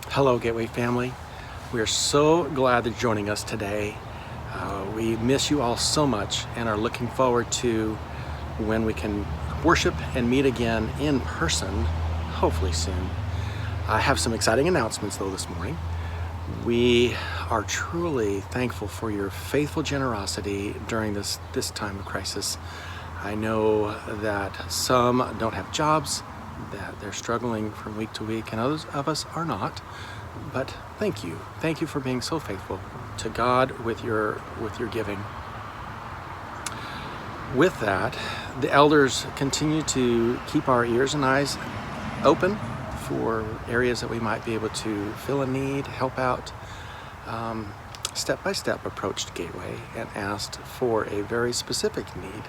Hello, Gateway family. We are so glad that you're joining us today. We miss you all so much and are looking forward to when we can worship and meet again in person, hopefully soon. I have some exciting announcements though this morning. We are truly thankful for your faithful generosity during this time of crisis. I know that some don't have jobs, that they're struggling from week to week, and others of us are not. But thank you. Thank you for being so faithful to God with your giving. With that, the elders continue to keep our ears and eyes open for areas that we might be able to fill a need, help out. Step-by-step approached Gateway and asked for a very specific need.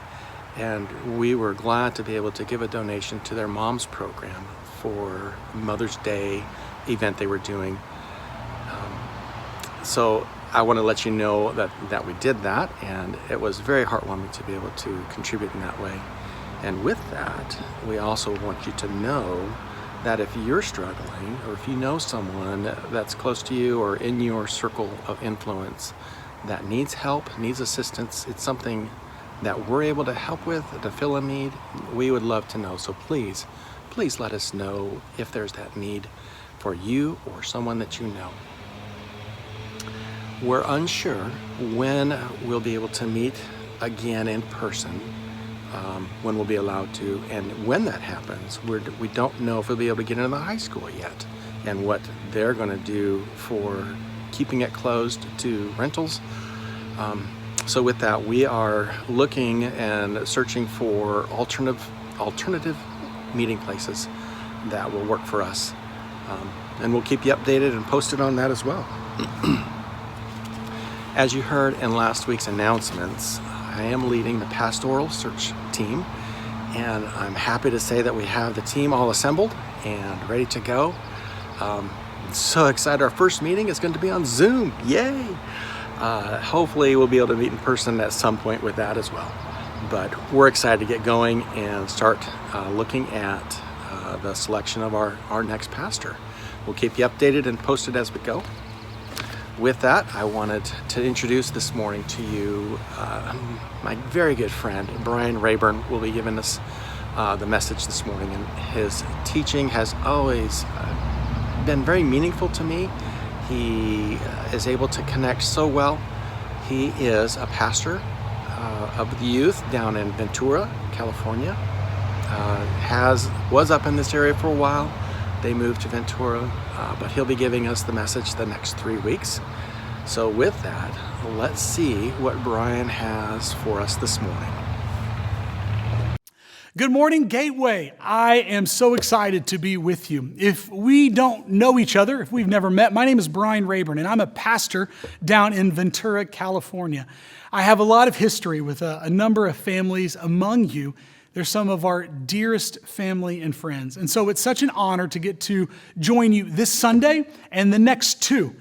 And we were glad to be able to give a donation to their mom's program for Mother's Day event they were doing. So I want to let you know that we did that, and it was very heartwarming to be able to contribute in that way. And with that, we also want you to know that if you're struggling, or if you know someone that's close to you or in your circle of influence that needs help, needs assistance, it's something that we're able to help with, to fill a need, we would love to know. So please let us know if there's that need for you or someone that you know. We're unsure when we'll be able to meet again in person, when we'll be allowed to, and when that happens, we don't know if we'll be able to get into the high school yet and what they're going to do for keeping it closed to rentals. So with that, we are looking and searching for alternative meeting places that will work for us. And we'll keep you updated and posted on that as well. As you heard in last week's announcements, I am leading the pastoral search team, and I'm happy to say that we have the team all assembled and ready to go. So excited. Our first meeting is going to be on Zoom. Yay! Hopefully we'll be able to meet in person at some point with that as well. But we're excited to get going and start looking at the selection of our next pastor. We'll keep you updated and posted as we go. With that, I wanted to introduce this morning to you my very good friend, Brian Rayburn, will be giving us the message this morning. And his teaching has always been very meaningful to me. He is able to connect so well. He is a pastor of the youth down in Ventura, California. Was up in this area for a while. They moved to Ventura, but he'll be giving us the message the next 3 weeks. So with that, let's see what Brian has for us this morning. Good morning, Gateway. I am so excited to be with you. If we don't know each other, if we've never met, my name is Brian Rayburn, and I'm a pastor down in Ventura, California. I have a lot of history with a number of families among you. They're some of our dearest family and friends. And so it's such an honor to get to join you this Sunday and the next two.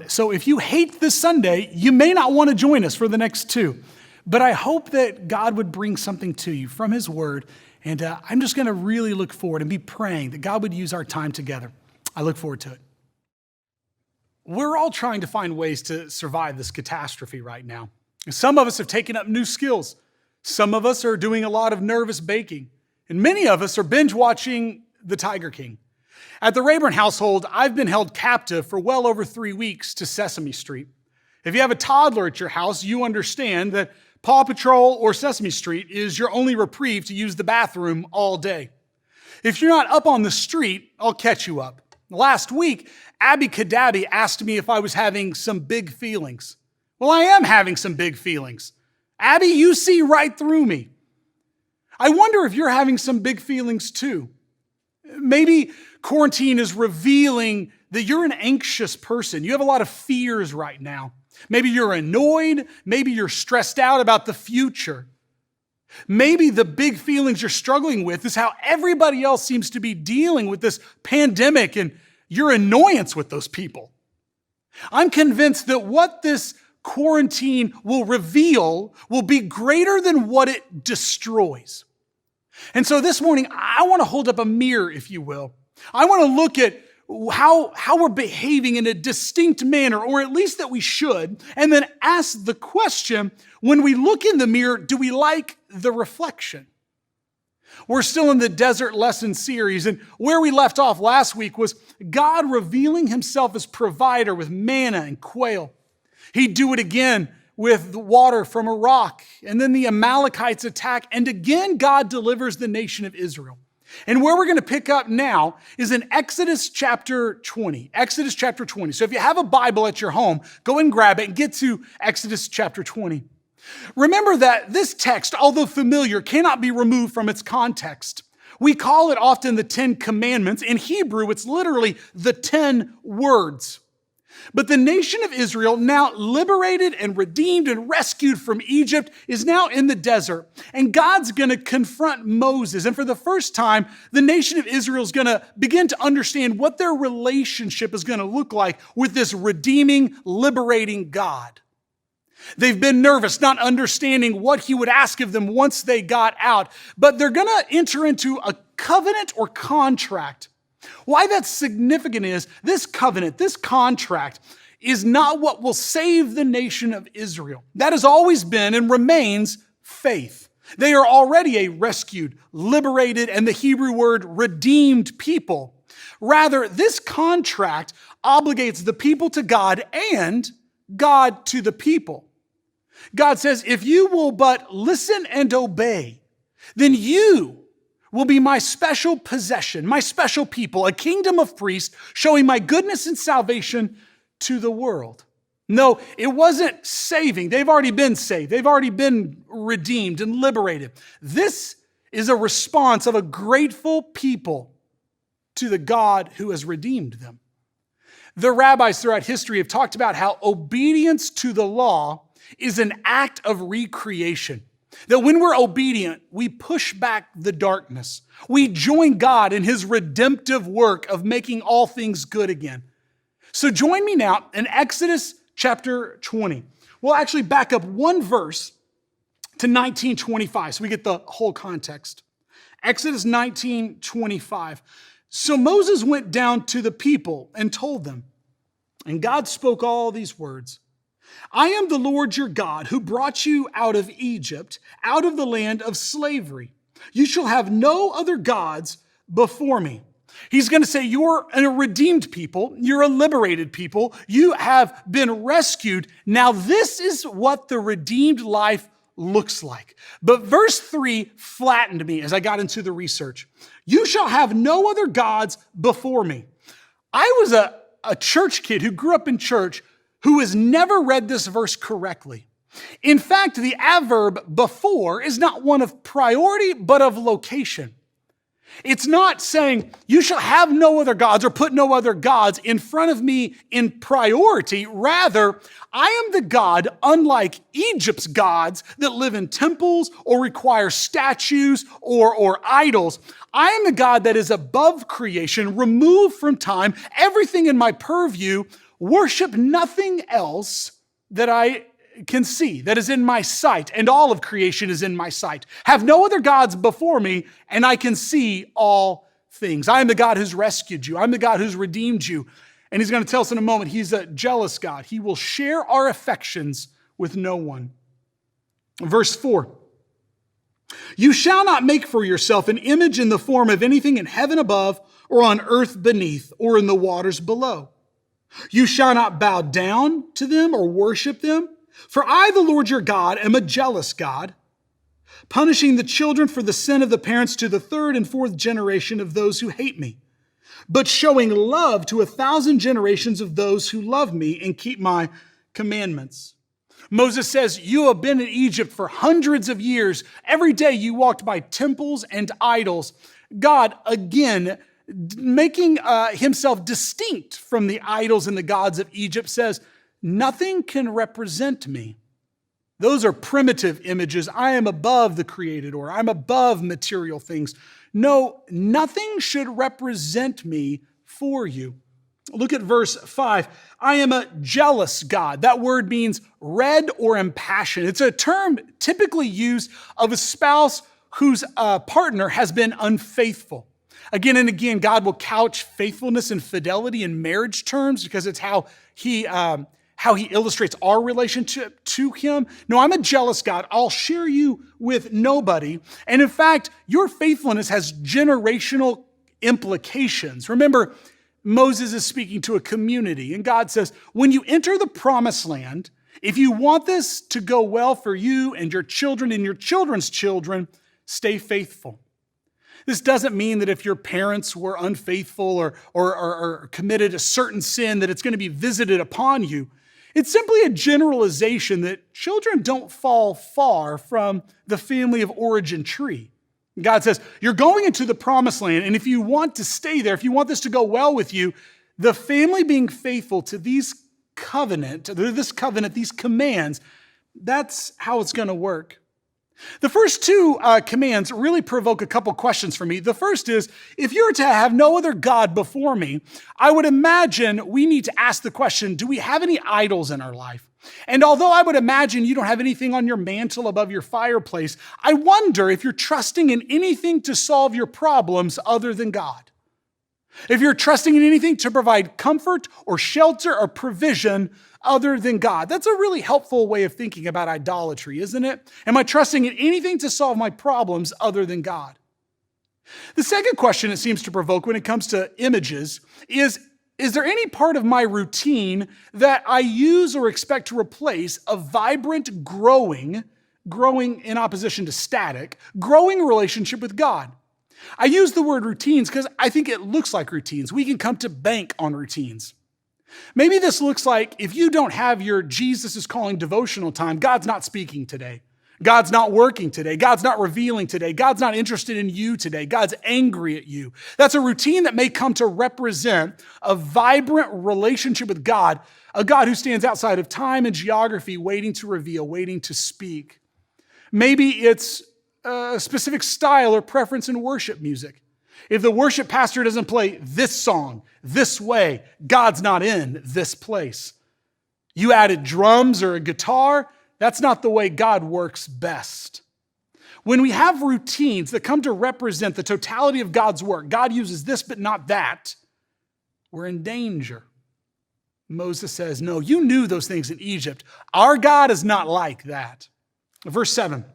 So if you hate this Sunday, you may not want to join us for the next two. But I hope that God would bring something to you from His Word. And I'm just going to really look forward and be praying that God would use our time together. I look forward to it. We're all trying to find ways to survive this catastrophe right now. Some of us have taken up new skills. Some of us are doing a lot of nervous baking, and many of us are binge watching The Tiger King. At the Rayburn household, I've been held captive for well over 3 weeks to Sesame Street. If you have a toddler at your house, you understand that Paw Patrol or Sesame Street is your only reprieve to use the bathroom all day. If you're not up on the street, I'll catch you up. Last week, Abby Cadabby asked me if I was having some big feelings. Well, I am having some big feelings. Abby, you see right through me. I wonder if you're having some big feelings too. Maybe quarantine is revealing that you're an anxious person. You have a lot of fears right now. Maybe you're annoyed. Maybe you're stressed out about the future. Maybe the big feelings you're struggling with is how everybody else seems to be dealing with this pandemic and your annoyance with those people. I'm convinced that what this quarantine will reveal will be greater than what it destroys. And so this morning, I want to hold up a mirror, if you will. I want to look at how we're behaving in a distinct manner, or at least that we should, and then ask the question, when we look in the mirror, do we like the reflection? We're still in the desert lesson series, and where we left off last week was God revealing himself as provider with manna and quail. He'd do it again with water from a rock, and then the Amalekites attack, and again God delivers the nation of Israel. And where we're going to pick up now is in Exodus chapter 20. Exodus chapter 20. So if you have a Bible at your home, go and grab it and get to Exodus chapter 20. Remember that this text, although familiar, cannot be removed from its context. We call it often the 10 Commandments. In Hebrew, it's literally the 10 words. But the nation of Israel, now liberated and redeemed and rescued from Egypt, is now in the desert. And God's going to confront Moses. And for the first time, the nation of Israel is going to begin to understand what their relationship is going to look like with this redeeming, liberating God. They've been nervous, not understanding what he would ask of them once they got out. But they're going to enter into a covenant or contract. Why that's significant is this covenant, this contract, is not what will save the nation of Israel. That has always been and remains faith. They are already a rescued, liberated, and the Hebrew word redeemed people. Rather, this contract obligates the people to God and God to the people. God says, if you will but listen and obey, then you will be my special possession, my special people, a kingdom of priests, showing my goodness and salvation to the world. No, it wasn't saving. They've already been saved. They've already been redeemed and liberated. This is a response of a grateful people to the God who has redeemed them. The rabbis throughout history have talked about how obedience to the law is an act of recreation. That when we're obedient, we push back the darkness. We join God in his redemptive work of making all things good again. So join me now in Exodus chapter 20. We'll actually back up one verse to 19:25 so we get the whole context. Exodus 19:25. So Moses went down to the people and told them, and God spoke all these words. I am the Lord your God who brought you out of Egypt, out of the land of slavery. You shall have no other gods before me. He's going to say you're a redeemed people. You're a liberated people. You have been rescued. Now this is what the redeemed life looks like. But verse 3 flattened me as I got into the research. You shall have no other gods before me. I was a church kid who grew up in church who has never read this verse correctly. In fact, the adverb before is not one of priority, but of location. It's not saying you shall have no other gods or put no other gods in front of me in priority. Rather, I am the God, unlike Egypt's gods that live in temples or require statues or idols. I am the God that is above creation, removed from time, everything in my purview. Worship nothing else that I can see, that is in my sight, and all of creation is in my sight. Have no other gods before me, and I can see all things. I am the God who's rescued you. I'm the God who's redeemed you. And he's going to tell us in a moment, he's a jealous God. He will share our affections with no one. Verse 4. You shall not make for yourself an image in the form of anything in heaven above, or on earth beneath, or in the waters below. You shall not bow down to them or worship them. For I, the Lord your God, am a jealous God, punishing the children for the sin of the parents to the third and fourth generation of those who hate me, but showing love to 1,000 generations of those who love me and keep my commandments. Moses says, you have been in Egypt for hundreds of years. Every day you walked by temples and idols. God, again, making himself distinct from the idols and the gods of Egypt, says, nothing can represent me. Those are primitive images. I am above the created order. I'm above material things. No, nothing should represent me for you. Look at verse 5. I am a jealous God. That word means red or impassioned. It's a term typically used of a spouse whose partner has been unfaithful. Again and again, God will couch faithfulness and fidelity in marriage terms because it's how he illustrates our relationship to him. No, I'm a jealous God. I'll share you with nobody. And in fact, your faithfulness has generational implications. Remember, Moses is speaking to a community, and God says, when you enter the promised land, if you want this to go well for you and your children's children, stay faithful. This doesn't mean that if your parents were unfaithful or committed a certain sin that it's going to be visited upon you. It's simply a generalization that children don't fall far from the family of origin tree. God says, you're going into the promised land, and if you want to stay there, if you want this to go well with you, the family being faithful to this covenant, these commands, that's how it's going to work. The first two commands really provoke a couple questions for me. The first is, if you were to have no other God before me, I would imagine we need to ask the question, do we have any idols in our life? And although I would imagine you don't have anything on your mantle above your fireplace, I wonder if you're trusting in anything to solve your problems other than God. If you're trusting in anything to provide comfort or shelter or provision other than God. That's a really helpful way of thinking about idolatry, isn't it? Am I trusting in anything to solve my problems other than God? The second question it seems to provoke when it comes to images is there any part of my routine that I use or expect to replace a vibrant, growing in opposition to static, growing relationship with God? I use the word routines because I think it looks like routines. We can come to bank on routines. Maybe this looks like if you don't have your Jesus is calling devotional time, God's not speaking today. God's not working today. God's not revealing today. God's not interested in you today. God's angry at you. That's a routine that may come to represent a vibrant relationship with God, a God who stands outside of time and geography, waiting to reveal, waiting to speak. Maybe it's a specific style or preference in worship music. If the worship pastor doesn't play this song this way, God's not in this place. You added drums or a guitar, that's not the way God works best. When we have routines that come to represent the totality of God's work, God uses this but not that, we're in danger. Moses says, no, you knew those things in Egypt. Our God is not like that. Verse 7,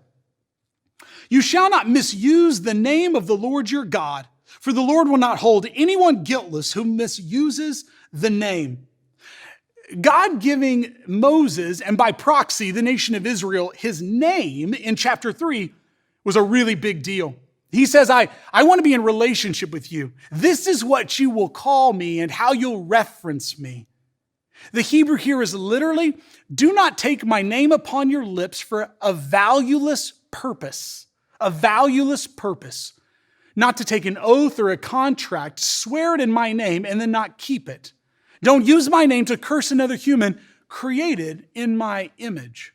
you shall not misuse the name of the Lord your God, for the Lord will not hold anyone guiltless who misuses the name. God giving Moses, and by proxy, the nation of Israel, his name in chapter 3 was a really big deal. He says, I want to be in relationship with you. This is what you will call me and how you'll reference me. The Hebrew here is literally, do not take my name upon your lips for a valueless purpose. A valueless purpose. Not to take an oath or a contract, swear it in my name and then not keep it. Don't use my name to curse another human created in my image.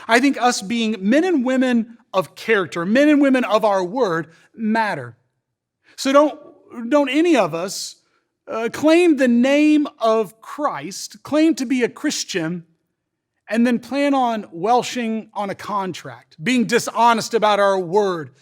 I think us being men and women of character, men and women of our word, matter. So don't any of us claim the name of Christ, claim to be a Christian, and then plan on welshing on a contract, being dishonest about our word,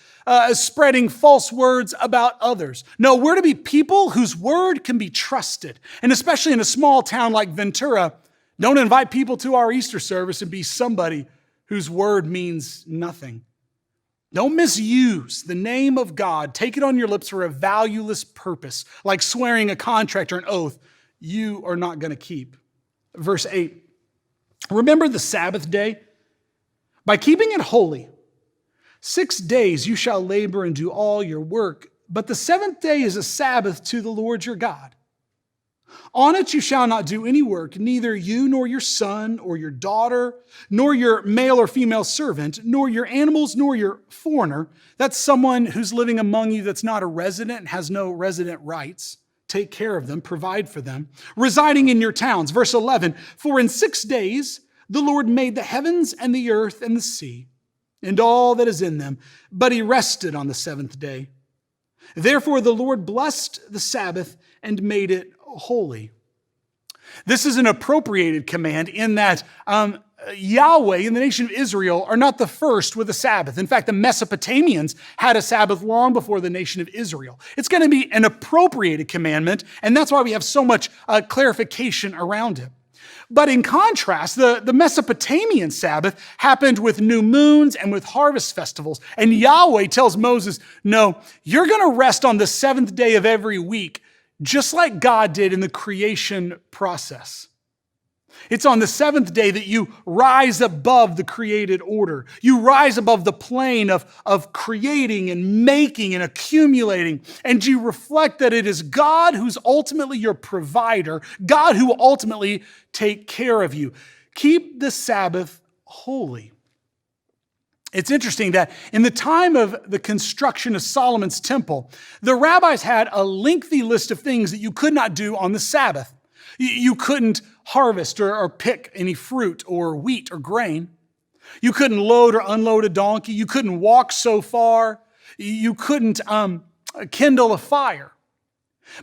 spreading false words about others. No, we're to be people whose word can be trusted. And especially in a small town like Ventura, don't invite people to our Easter service and be somebody whose word means nothing. Don't misuse the name of God. Take it on your lips for a valueless purpose, like swearing a contract or an oath you are not going to keep. Verse 8. Remember the Sabbath day? By keeping it holy, 6 days you shall labor and do all your work, but the seventh day is a Sabbath to the Lord your God. On it you shall not do any work, neither you nor your son or your daughter, nor your male or female servant, nor your animals, nor your foreigner. That's someone who's living among you that's not a resident and has no resident rights. Take care of them, provide for them, residing in your towns. Verse 11, for in 6 days the Lord made the heavens and the earth and the sea and all that is in them, but he rested on the seventh day. Therefore the Lord blessed the Sabbath and made it holy. This is an appropriated command in that Yahweh and the nation of Israel are not the first with a Sabbath. In fact, the Mesopotamians had a Sabbath long before the nation of Israel. It's going to be an appropriated commandment, and that's why we have so much clarification around it. But in contrast, the Mesopotamian Sabbath happened with new moons and with harvest festivals. And Yahweh tells Moses, no, you're going to rest on the seventh day of every week, just like God did in the creation process. It's on the seventh day that you rise above the created order. You rise above the plane of creating and making and accumulating. And you reflect that it is God who's ultimately your provider, God who will ultimately take care of you. Keep the Sabbath holy. It's interesting that in the time of the construction of Solomon's temple, the rabbis had a lengthy list of things that you could not do on the Sabbath. You couldn't harvest or pick any fruit or wheat or grain. You couldn't load or unload a donkey. You couldn't walk so far. You couldn't kindle a fire.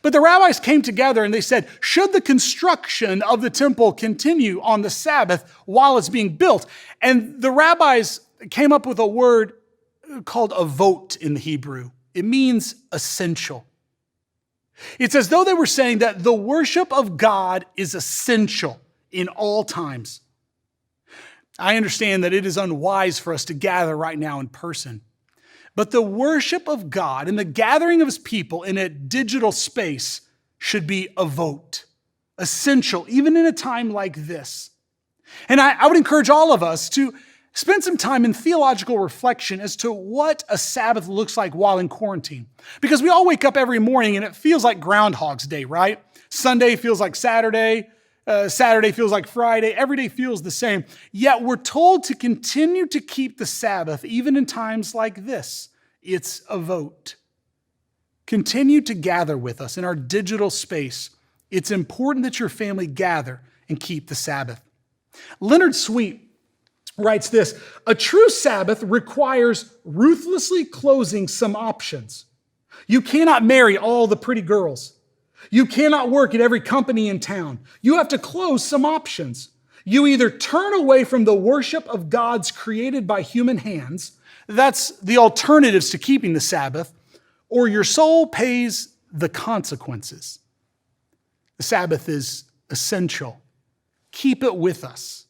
But the rabbis came together and they said, should the construction of the temple continue on the Sabbath while it's being built? And the rabbis came up with a word called avot in the Hebrew. It means essential. It's as though they were saying that the worship of God is essential in all times. I understand that it is unwise for us to gather right now in person, but the worship of God and the gathering of his people in a digital space should be avot, essential, even in a time like this. And I would encourage all of us to spend some time in theological reflection as to what a Sabbath looks like while in quarantine. Because we all wake up every morning and it feels like Groundhog's Day, right? Sunday feels like Saturday. Saturday feels like Friday. Every day feels the same. Yet we're told to continue to keep the Sabbath even in times like this. It's avot. Continue to gather with us in our digital space. It's important that your family gather and keep the Sabbath. Leonard Sweet writes this: a true Sabbath requires ruthlessly closing some options. You cannot marry all the pretty girls. You cannot work at every company in town. You have to close some options. You either turn away from the worship of gods created by human hands, that's the alternatives to keeping the Sabbath, or your soul pays the consequences. The Sabbath is essential. Keep it with us.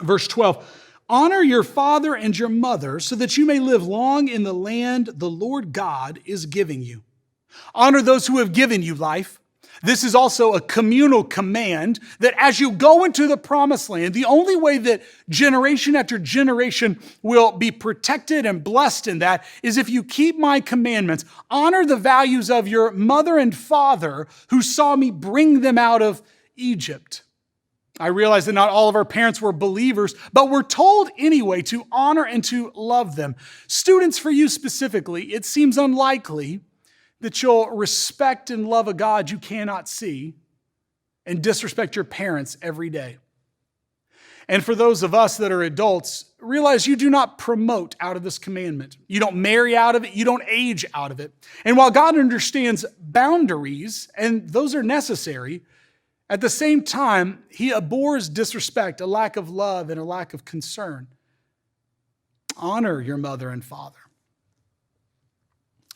Verse 12, honor your father and your mother so that you may live long in the land the Lord God is giving you. Honor those who have given you life. This is also a communal command that as you go into the promised land, the only way that generation after generation will be protected and blessed in that is if you keep my commandments. Honor the values of your mother and father who saw me bring them out of Egypt. I realize that not all of our parents were believers, but we're told anyway to honor and to love them. Students, for you specifically, it seems unlikely that you'll respect and love a God you cannot see and disrespect your parents every day. And for those of us that are adults, realize you do not promote out of this commandment. You don't marry out of it. You don't age out of it. And while God understands boundaries, and those are necessary, at the same time, he abhors disrespect, a lack of love, and a lack of concern. Honor your mother and father.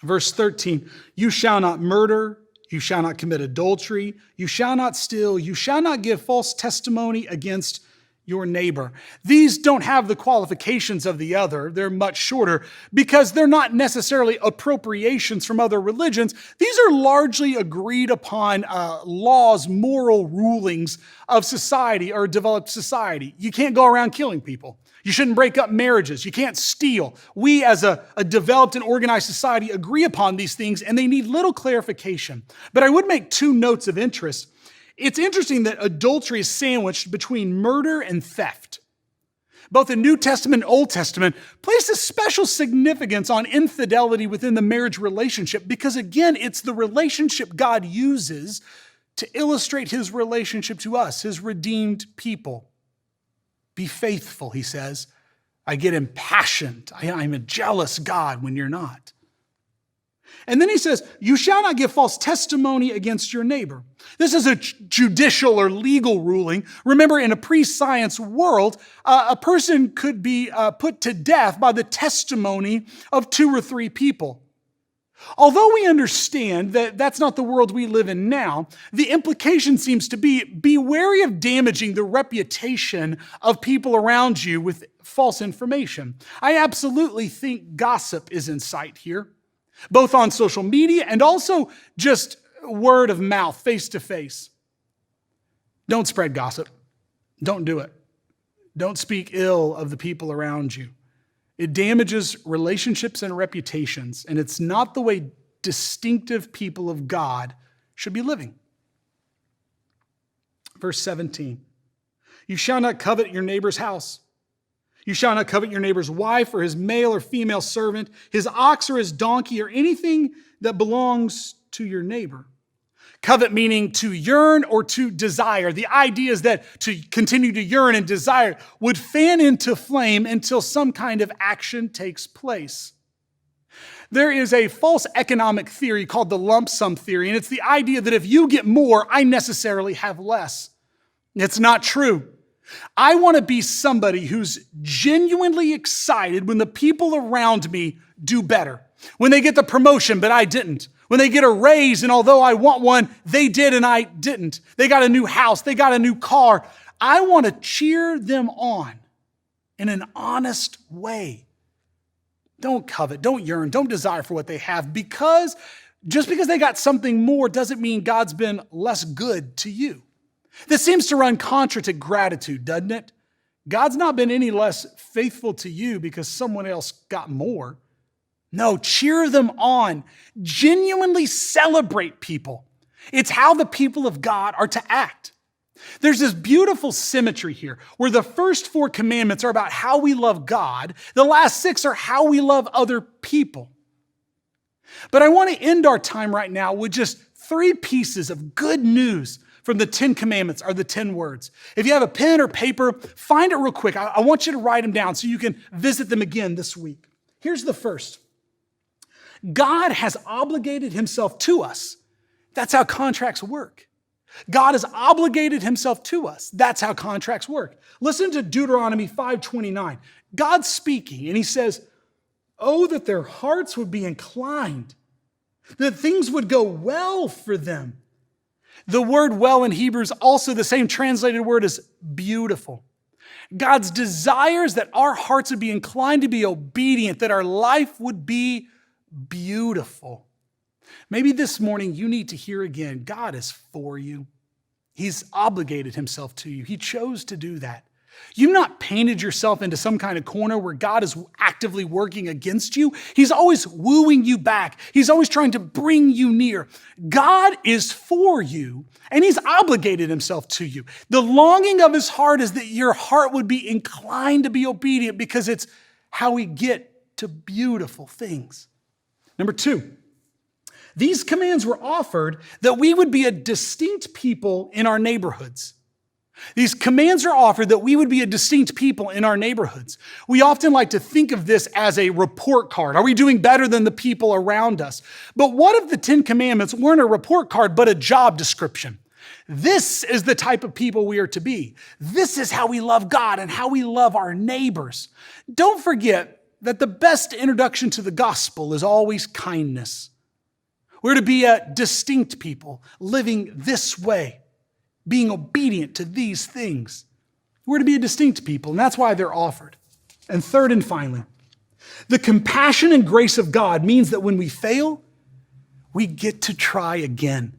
Verse 13, you shall not murder, you shall not commit adultery, you shall not steal, you shall not give false testimony against your neighbor. These don't have the qualifications of the other. They're much shorter because they're not necessarily appropriations from other religions. These are largely agreed upon laws, moral rulings of society or developed society. You can't go around killing people. You shouldn't break up marriages. You can't steal. We as a developed and organized society agree upon these things and they need little clarification. But I would make two notes of interest. It's interesting that adultery is sandwiched between murder and theft. Both the New Testament and Old Testament place a special significance on infidelity within the marriage relationship because, again, it's the relationship God uses to illustrate his relationship to us, his redeemed people. Be faithful, he says. I get impassioned. I'm a jealous God when you're not. And then he says, you shall not give false testimony against your neighbor. This is a judicial or legal ruling. Remember, in a pre-science world, a person could be put to death by the testimony of 2 or 3 people. Although we understand that that's not the world we live in now, the implication seems to be wary of damaging the reputation of people around you with false information. I absolutely think gossip is in sight here, both on social media and also just word of mouth, face to face. Don't spread gossip. Don't do it. Don't speak ill of the people around you. It damages relationships and reputations, and it's not the way distinctive people of God should be living. Verse 17, you shall not covet your neighbor's house. You shall not covet your neighbor's wife or his male or female servant, his ox or his donkey, or anything that belongs to your neighbor. Covet meaning to yearn or to desire. The idea is that to continue to yearn and desire would fan into flame until some kind of action takes place. There is a false economic theory called the lump sum theory, and it's the idea that if you get more, I necessarily have less. It's not true. I want to be somebody who's genuinely excited when the people around me do better. When they get the promotion, but I didn't. When they get a raise, and although I want one, they did and I didn't. They got a new house, they got a new car. I want to cheer them on in an honest way. Don't covet, don't yearn, don't desire for what they have, because just because they got something more doesn't mean God's been less good to you. This seems to run contra to gratitude, doesn't it? God's not been any less faithful to you because someone else got more. No, cheer them on. Genuinely celebrate people. It's how the people of God are to act. There's this beautiful symmetry here where the first 4 commandments are about how we love God. The last 6 are how we love other people. But I want to end our time right now with just 3 pieces of good news from the 10 commandments, are the 10 words. If you have a pen or paper, find it real quick. I want you to write them down so you can visit them again this week. Here's the first. God has obligated himself to us. That's how contracts work. God has obligated himself to us. That's how contracts work. Listen to Deuteronomy 5:29. God's speaking, and he says, oh, that their hearts would be inclined, that things would go well for them. The word well in Hebrew is also the same translated word as beautiful. God's desires that our hearts would be inclined to be obedient, that our life would be beautiful. Maybe this morning you need to hear again, God is for you. He's obligated himself to you. He chose to do that. You've not painted yourself into some kind of corner where God is actively working against you. He's always wooing you back. He's always trying to bring you near. God is for you, and he's obligated himself to you. The longing of his heart is that your heart would be inclined to be obedient, because it's how we get to beautiful things. Number 2, these commands were offered that we would be a distinct people in our neighborhoods. These commands are offered that we would be a distinct people in our neighborhoods. We often like to think of this as a report card. Are we doing better than the people around us? But what if the 10 commandments weren't a report card, but a job description? This is the type of people we are to be. This is how we love God and how we love our neighbors. Don't forget that the best introduction to the gospel is always kindness. We're to be a distinct people, living this way, being obedient to these things. We're to be a distinct people, and that's why they're offered. And third and finally, the compassion and grace of God means that when we fail, we get to try again.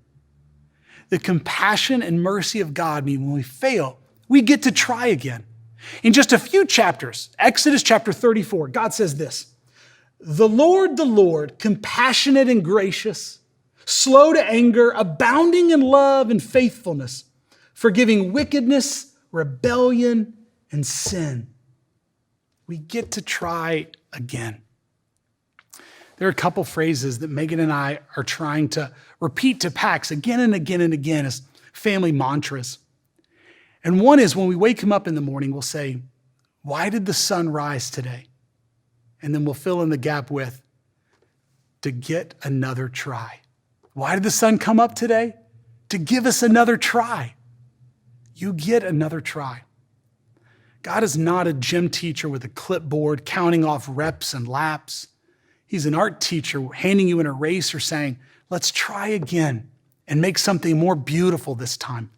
The compassion and mercy of God mean when we fail, we get to try again. In just a few chapters, Exodus chapter 34, God says this, the Lord, compassionate and gracious, slow to anger, abounding in love and faithfulness, forgiving wickedness, rebellion, and sin. We get to try again. There are a couple phrases that Megan and I are trying to repeat to Pax again and again and again as family mantras. And one is when we wake him up in the morning, we'll say, why did the sun rise today? And then we'll fill in the gap with, to get another try. Why did the sun come up today? To give us another try. You get another try. God is not a gym teacher with a clipboard counting off reps and laps. He's an art teacher handing you an eraser saying, let's try again and make something more beautiful this time.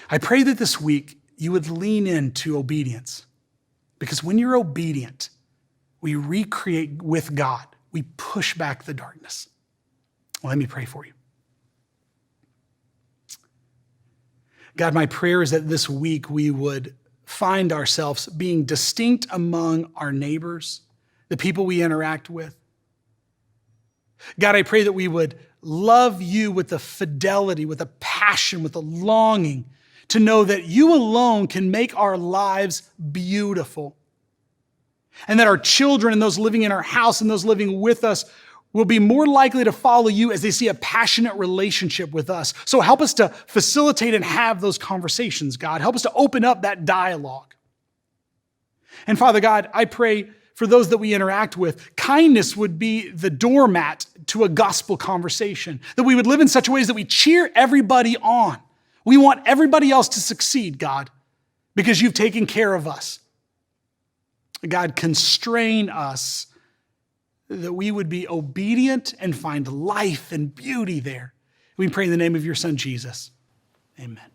I pray that this week you would lean into obedience, because when you're obedient, we recreate with God. We push back the darkness. Well, let me pray for you. God, my prayer is that this week we would find ourselves being distinct among our neighbors, the people we interact with. God, I pray that we would love you with a fidelity, with a passion, with a longing to know that you alone can make our lives beautiful. And that our children and those living in our house and those living with us will be more likely to follow you as they see a passionate relationship with us. So help us to facilitate and have those conversations, God. Help us to open up that dialogue. And Father God, I pray for those that we interact with, kindness would be the doormat to a gospel conversation, that we would live in such ways that we cheer everybody on. We want everybody else to succeed, God, because you've taken care of us. God, constrain us that we would be obedient and find life and beauty there. We pray in the name of your Son, Jesus. Amen.